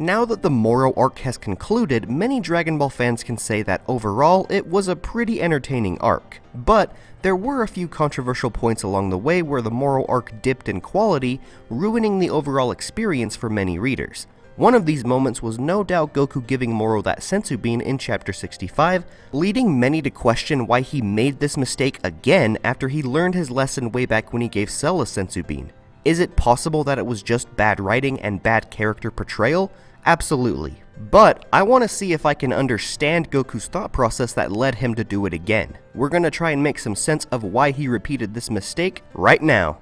Now that the Moro Arc has concluded, many Dragon Ball fans can say that overall it was a pretty entertaining arc. But there were a few controversial points along the way where the Moro Arc dipped in quality, ruining the overall experience for many readers. One of these moments was no doubt Goku giving Moro that Senzu Bean in chapter 65, leading many to question why he made this mistake again after he learned his lesson way back when he gave Cell a Senzu Bean. Is it possible that it was just bad writing and bad character portrayal? Absolutely. But I want to see if I can understand Goku's thought process that led him to do it again. We're gonna try and make some sense of why he repeated this mistake right now.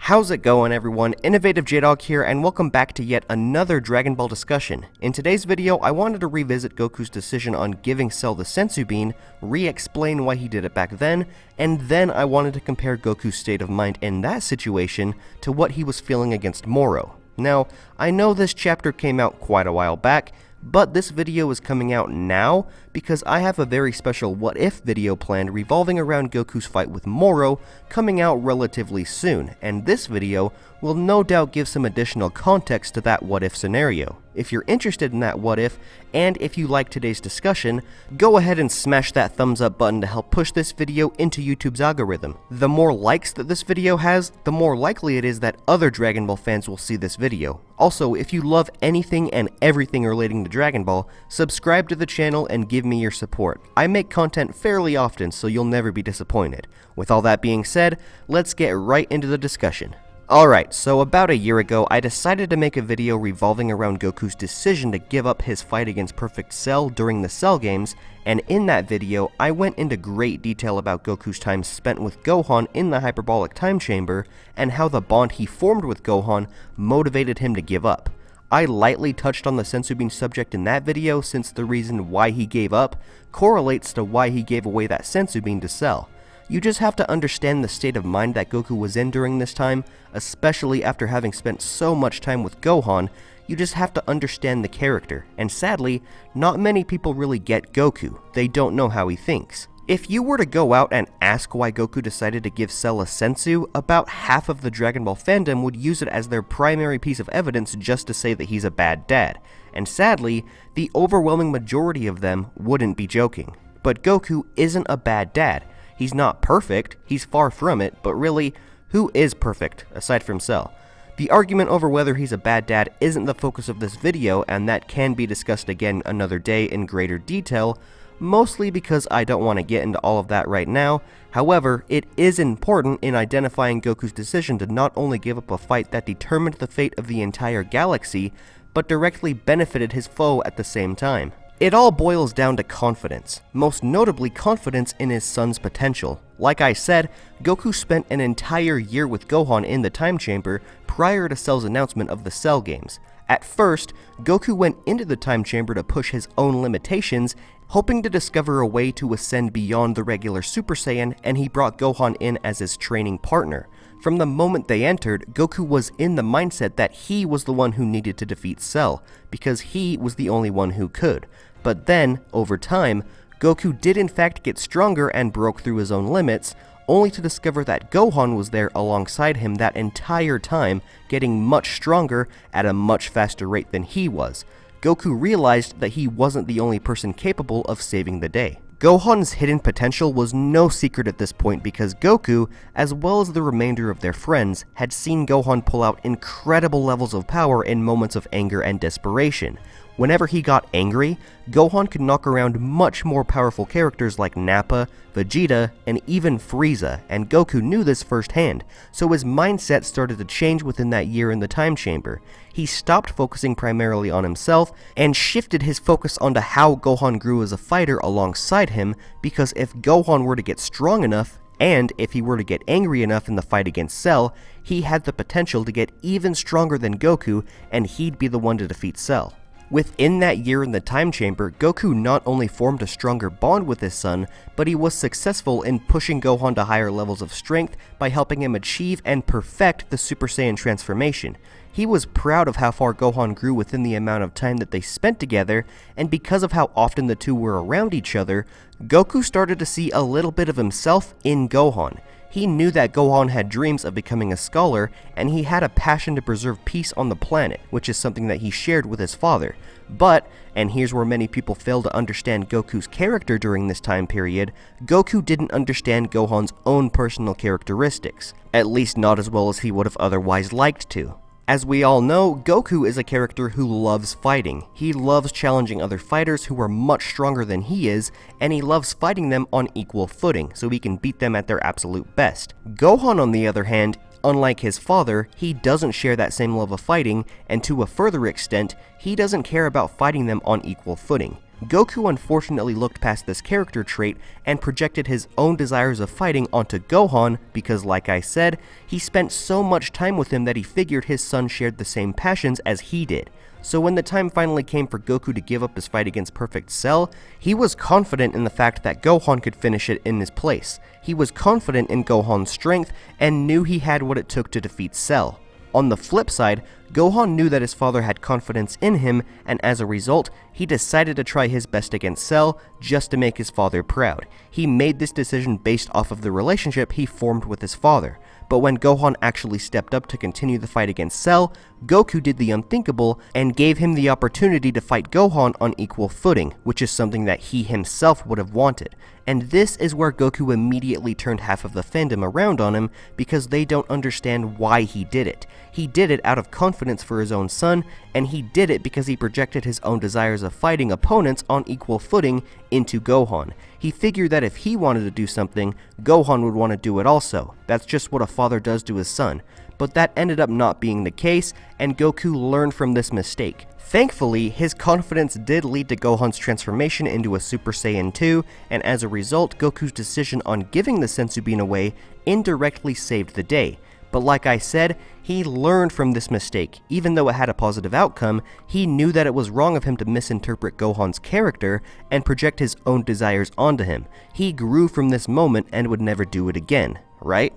How's it going, everyone? InnovativeJdawg here, and welcome back to yet another Dragon Ball discussion. In today's video, I wanted to revisit Goku's decision on giving Cell the Senzu Bean, re-explain why he did it back then, and then I wanted to compare Goku's state of mind in that situation to what he was feeling against Moro. Now, I know this chapter came out quite a while back, but this video is coming out now because I have a very special what if video planned revolving around Goku's fight with Moro coming out relatively soon, and this video will no doubt give some additional context to that what if scenario. If you're interested in that what if, and if you like today's discussion, go ahead and smash that thumbs up button to help push this video into YouTube's algorithm. The more likes that this video has, the more likely it is that other Dragon Ball fans will see this video. Also, if you love anything and everything relating to Dragon Ball, subscribe to the channel and give me your support. I make content fairly often, so you'll never be disappointed. With all that being said, let's get right into the discussion. Alright, so about a year ago, I decided to make a video revolving around Goku's decision to give up his fight against Perfect Cell during the Cell games, and in that video, I went into great detail about Goku's time spent with Gohan in the hyperbolic time chamber, and how the bond he formed with Gohan motivated him to give up. I lightly touched on the Senzu Bean subject in that video since the reason why he gave up correlates to why he gave away that Senzu Bean to Cell. You just have to understand the state of mind that Goku was in during this time, especially after having spent so much time with Gohan. You just have to understand the character, and sadly, not many people really get Goku. They don't know how he thinks. If you were to go out and ask why Goku decided to give Cell a Senzu, about half of the Dragon Ball fandom would use it as their primary piece of evidence just to say that he's a bad dad, and sadly, the overwhelming majority of them wouldn't be joking. But Goku isn't a bad dad. He's not perfect, he's far from it, but really, who is perfect, aside from Cell? The argument over whether he's a bad dad isn't the focus of this video, and that can be discussed again another day in greater detail, mostly because I don't want to get into all of that right now. However, it is important in identifying Goku's decision to not only give up a fight that determined the fate of the entire galaxy, but directly benefited his foe at the same time. It all boils down to confidence, most notably confidence in his son's potential. Like I said, Goku spent an entire year with Gohan in the time chamber prior to Cell's announcement of the Cell games. At first, Goku went into the time chamber to push his own limitations, hoping to discover a way to ascend beyond the regular Super Saiyan, and he brought Gohan in as his training partner. From the moment they entered, Goku was in the mindset that he was the one who needed to defeat Cell, because he was the only one who could. But then, over time, Goku did in fact get stronger and broke through his own limits, only to discover that Gohan was there alongside him that entire time, getting much stronger at a much faster rate than he was. Goku realized that he wasn't the only person capable of saving the day. Gohan's hidden potential was no secret at this point because Goku, as well as the remainder of their friends, had seen Gohan pull out incredible levels of power in moments of anger and desperation. Whenever he got angry, Gohan could knock around much more powerful characters like Nappa, Vegeta, and even Frieza, and Goku knew this firsthand, so his mindset started to change within that year in the time chamber. He stopped focusing primarily on himself, and shifted his focus onto how Gohan grew as a fighter alongside him, because if Gohan were to get strong enough, and if he were to get angry enough in the fight against Cell, he had the potential to get even stronger than Goku, and he'd be the one to defeat Cell. Within that year in the time chamber, Goku not only formed a stronger bond with his son, but he was successful in pushing Gohan to higher levels of strength by helping him achieve and perfect the Super Saiyan transformation. He was proud of how far Gohan grew within the amount of time that they spent together, and because of how often the two were around each other, Goku started to see a little bit of himself in Gohan. He knew that Gohan had dreams of becoming a scholar, and he had a passion to preserve peace on the planet, which is something that he shared with his father. But, and here's where many people fail to understand Goku's character during this time period, Goku didn't understand Gohan's own personal characteristics, at least not as well as he would have otherwise liked to. As we all know, Goku is a character who loves fighting. He loves challenging other fighters who are much stronger than he is, and he loves fighting them on equal footing, so he can beat them at their absolute best. Gohan, on the other hand, unlike his father, he doesn't share that same love of fighting, and to a further extent, he doesn't care about fighting them on equal footing. Goku unfortunately looked past this character trait and projected his own desires of fighting onto Gohan because, like I said, he spent so much time with him that he figured his son shared the same passions as he did. So when the time finally came for Goku to give up his fight against Perfect Cell, he was confident in the fact that Gohan could finish it in his place. He was confident in Gohan's strength and knew he had what it took to defeat Cell. On the flip side, Gohan knew that his father had confidence in him, and as a result, he decided to try his best against Cell just to make his father proud. He made this decision based off of the relationship he formed with his father. But when Gohan actually stepped up to continue the fight against Cell, Goku did the unthinkable and gave him the opportunity to fight Gohan on equal footing, which is something that he himself would have wanted. And this is where Goku immediately turned half of the fandom around on him because they don't understand why he did it. He did it out of confidence for his own son, and he did it because he projected his own desires of fighting opponents on equal footing into Gohan. He figured that if he wanted to do something, Gohan would want to do it also. That's just what a father does to his son. But that ended up not being the case, and Goku learned from this mistake. Thankfully, his confidence did lead to Gohan's transformation into a Super Saiyan 2, and as a result, Goku's decision on giving the Senzu Bean away indirectly saved the day. But like I said, he learned from this mistake. Even though it had a positive outcome, he knew that it was wrong of him to misinterpret Gohan's character and project his own desires onto him. He grew from this moment and would never do it again, right?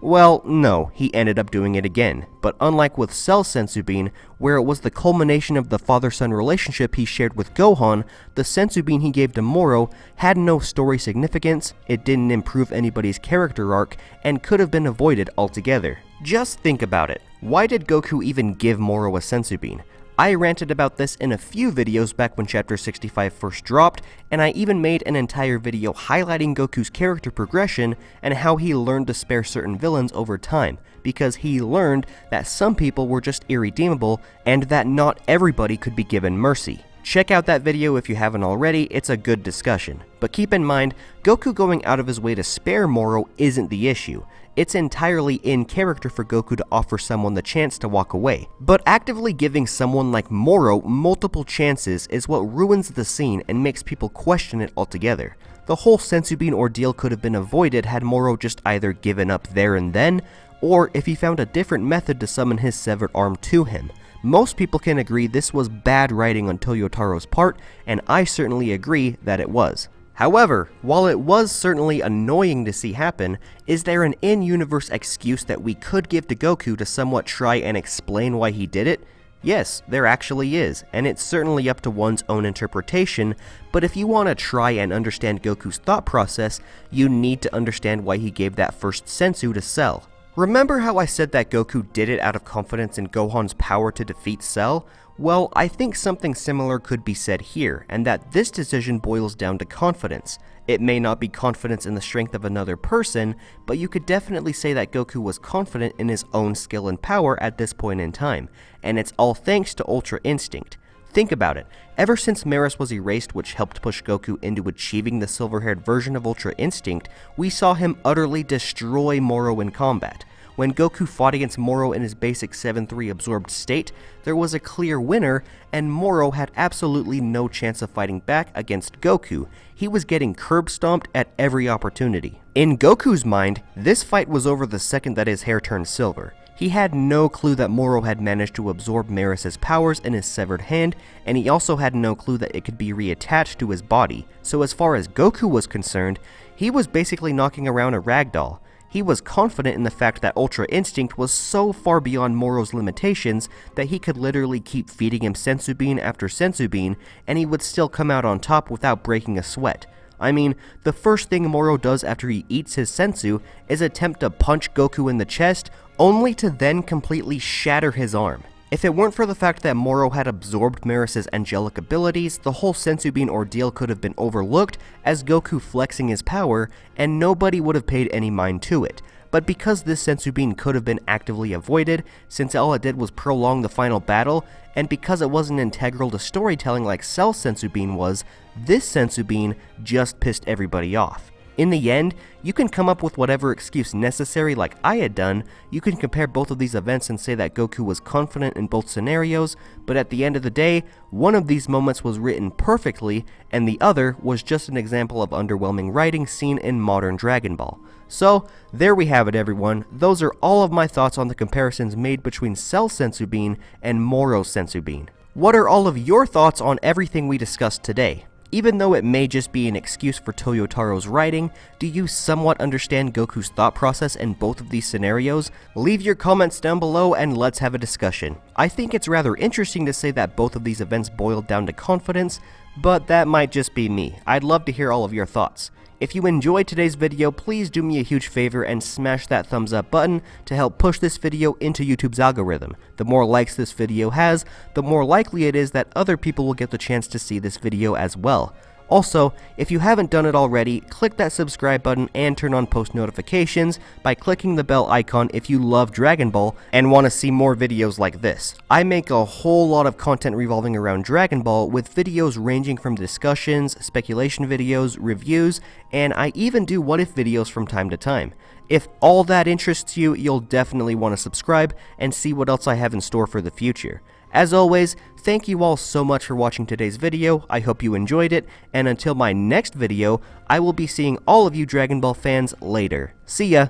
Well, no, he ended up doing it again, but unlike with Cell's Senzu Bean, where it was the culmination of the father-son relationship he shared with Gohan, the Senzu Bean he gave to Moro had no story significance, it didn't improve anybody's character arc, and could have been avoided altogether. Just think about it. Why did Goku even give Moro a Senzu Bean? I ranted about this in a few videos back when Chapter 65 first dropped, and I even made an entire video highlighting Goku's character progression and how he learned to spare certain villains over time, because he learned that some people were just irredeemable and that not everybody could be given mercy. Check out that video if you haven't already, it's a good discussion. But keep in mind, Goku going out of his way to spare Moro isn't the issue. It's entirely in character for Goku to offer someone the chance to walk away. But actively giving someone like Moro multiple chances is what ruins the scene and makes people question it altogether. The whole Senzu Bean ordeal could have been avoided had Moro just either given up there and then, or if he found a different method to summon his severed arm to him. Most people can agree this was bad writing on Toyotaro's part, and I certainly agree that it was. However, while it was certainly annoying to see happen, is there an in-universe excuse that we could give to Goku to somewhat try and explain why he did it? Yes, there actually is, and it's certainly up to one's own interpretation, but if you want to try and understand Goku's thought process, you need to understand why he gave that first Senzu to Cell. Remember how I said that Goku did it out of confidence in Gohan's power to defeat Cell? Well, I think something similar could be said here, and that this decision boils down to confidence. It may not be confidence in the strength of another person, but you could definitely say that Goku was confident in his own skill and power at this point in time, and it's all thanks to Ultra Instinct. Think about it, ever since Maris was erased, which helped push Goku into achieving the silver-haired version of Ultra Instinct, we saw him utterly destroy Moro in combat. When Goku fought against Moro in his basic 7-3 absorbed state, there was a clear winner, and Moro had absolutely no chance of fighting back against Goku. He was getting curb stomped at every opportunity. In Goku's mind, this fight was over the second that his hair turned silver. He had no clue that Moro had managed to absorb Maris's powers in his severed hand, and he also had no clue that it could be reattached to his body. So as far as Goku was concerned, he was basically knocking around a ragdoll. He was confident in the fact that Ultra Instinct was so far beyond Moro's limitations that he could literally keep feeding him Senzu Bean after Senzu Bean, and he would still come out on top without breaking a sweat. I mean, the first thing Moro does after he eats his Senzu is attempt to punch Goku in the chest, only to then completely shatter his arm. If it weren't for the fact that Moro had absorbed Maris's angelic abilities, the whole Senzu Bean ordeal could have been overlooked as Goku flexing his power, and nobody would have paid any mind to it. But because this Senzu Bean could have been actively avoided, since all it did was prolong the final battle, and because it wasn't integral to storytelling like Cell's Senzu Bean was, this Senzu Bean just pissed everybody off. In the end, you can come up with whatever excuse necessary like I had done. You can compare both of these events and say that Goku was confident in both scenarios, but at the end of the day, one of these moments was written perfectly, and the other was just an example of underwhelming writing seen in modern Dragon Ball. So, there we have it everyone. Those are all of my thoughts on the comparisons made between Cell's Senzu Bean and Moro's Senzu Bean. What are all of your thoughts on everything we discussed today? Even though it may just be an excuse for Toyotaro's writing, do you somewhat understand Goku's thought process in both of these scenarios? Leave your comments down below and let's have a discussion. I think it's rather interesting to say that both of these events boiled down to confidence, but that might just be me. I'd love to hear all of your thoughts. If you enjoyed today's video, please do me a huge favor and smash that thumbs up button to help push this video into YouTube's algorithm. The more likes this video has, the more likely it is that other people will get the chance to see this video as well. Also, if you haven't done it already, click that subscribe button and turn on post notifications by clicking the bell icon if you love Dragon Ball and want to see more videos like this. I make a whole lot of content revolving around Dragon Ball, with videos ranging from discussions, speculation videos, reviews, and I even do what if videos from time to time. If all that interests you, you'll definitely want to subscribe and see what else I have in store for the future. As always, thank you all so much for watching today's video. I hope you enjoyed it, and until my next video, I will be seeing all of you Dragon Ball fans later. See ya!